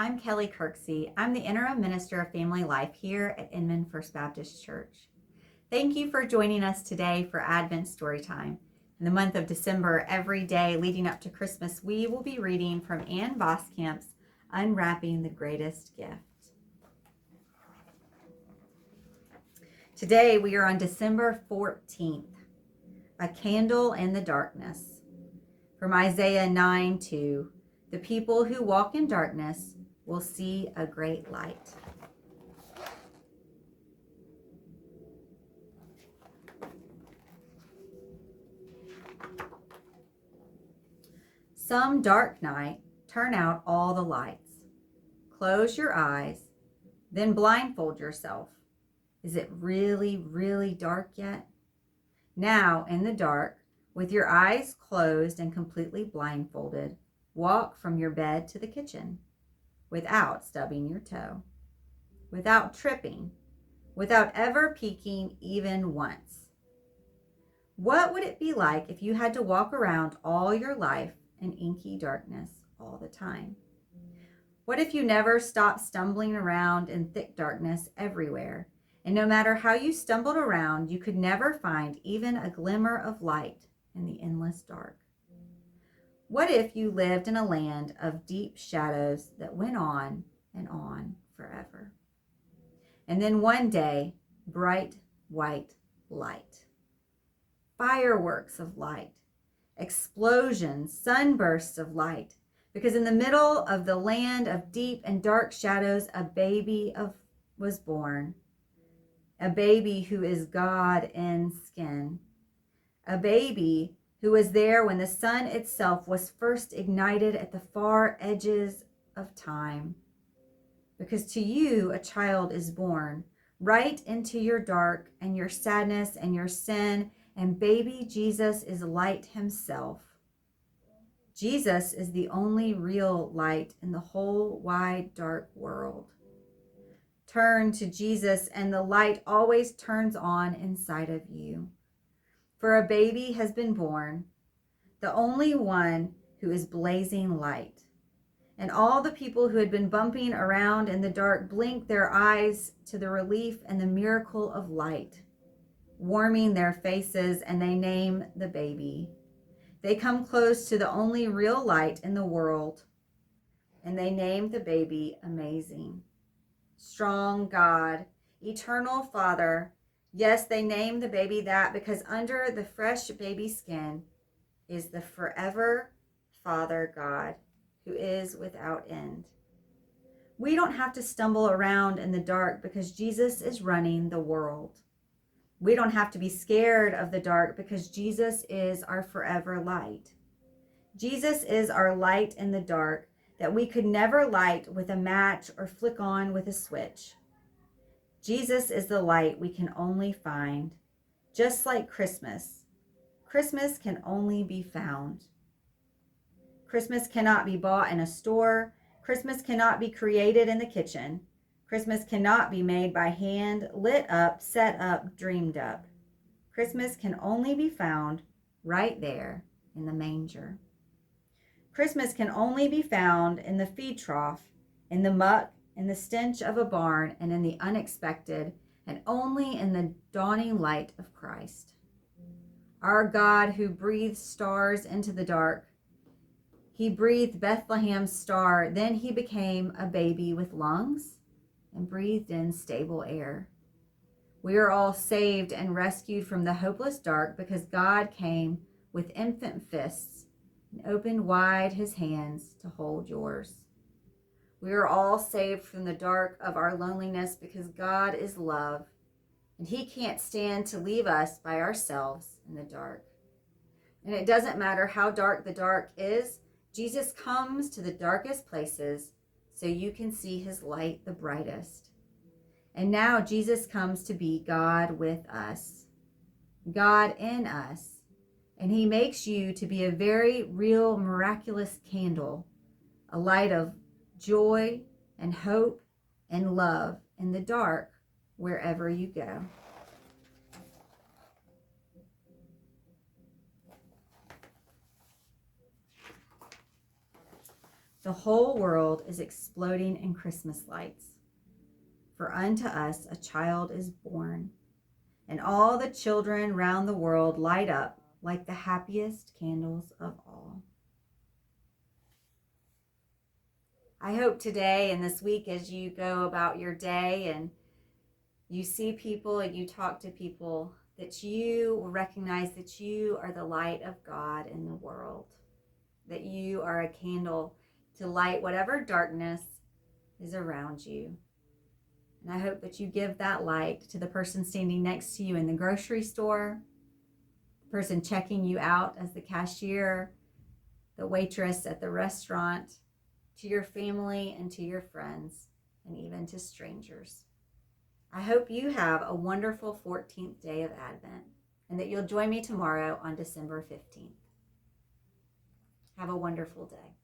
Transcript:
I'm Kelly Kirksey. I'm the Interim Minister of Family Life here at Inman First Baptist Church. Thank you for joining us today for Advent Storytime. In the month of December, every day leading up to Christmas, we will be reading from Ann Voskamp's Unwrapping the Greatest Gift. Today we are on December 14th, A Candle in the Darkness. From Isaiah 9:2, the people who walk in darkness will see a great light. Some dark night, turn out all the lights. Close your eyes, then blindfold yourself. Is it really, really dark yet? Now, in the dark, with your eyes closed and completely blindfolded, walk from your bed to the kitchen without stubbing your toe, without tripping, without ever peeking even once. What would it be like if you had to walk around all your life in inky darkness all the time? What if you never stopped stumbling around in thick darkness everywhere, and no matter how you stumbled around, you could never find even a glimmer of light in the endless dark? What if you lived in a land of deep shadows that went on and on forever? And then one day, bright white light, fireworks of light, explosions, sunbursts of light, because in the middle of the land of deep and dark shadows, a baby was born, a baby who is God in skin, a baby who was there when the sun itself was first ignited at the far edges of time. Because to you a child is born, right into your dark and your sadness and your sin, and baby Jesus is light himself. Jesus is the only real light in the whole wide dark world. Turn to Jesus and the light always turns on inside of you. For a baby has been born, the only one who is blazing light. And all the people who had been bumping around in the dark blinked their eyes to the relief and the miracle of light, warming their faces, and they name the baby. They come close to the only real light in the world, and they name the baby Amazing. Strong God, Eternal Father. Yes, they name the baby that because under the fresh baby skin is the forever Father God, who is without end. We don't have to stumble around in the dark because Jesus is running the world. We don't have to be scared of the dark because Jesus is our forever light. Jesus is our light in the dark that we could never light with a match or flick on with a switch. Jesus is the light we can only find, just like Christmas. Christmas can only be found. Christmas cannot be bought in a store. Christmas cannot be created in the kitchen. Christmas cannot be made by hand, lit up, set up, dreamed up. Christmas can only be found right there in the manger. Christmas can only be found in the feed trough, in the muck, in the stench of a barn, and in the unexpected, and only in the dawning light of Christ. Our God who breathes stars into the dark, he breathed Bethlehem's star, then he became a baby with lungs and breathed in stable air. We are all saved and rescued from the hopeless dark because God came with infant fists and opened wide his hands to hold yours. We are all saved from the dark of our loneliness because God is love, and he can't stand to leave us by ourselves in the dark. And it doesn't matter how dark the dark is, Jesus comes to the darkest places so you can see his light the brightest. And now Jesus comes to be God with us, God in us, and he makes you to be a very real, miraculous candle, a light of joy and hope and love in the dark wherever you go. The whole world is exploding in Christmas lights. For unto us a child is born, and all the children round the world light up like the happiest candles of all. I hope today and this week, as you go about your day and you see people and you talk to people, that you will recognize that you are the light of God in the world, that you are a candle to light whatever darkness is around you. And I hope that you give that light to the person standing next to you in the grocery store, the person checking you out as the cashier, the waitress at the restaurant, to your family and to your friends, and even to strangers. I hope you have a wonderful 14th day of Advent and that you'll join me tomorrow on December 15th. Have a wonderful day.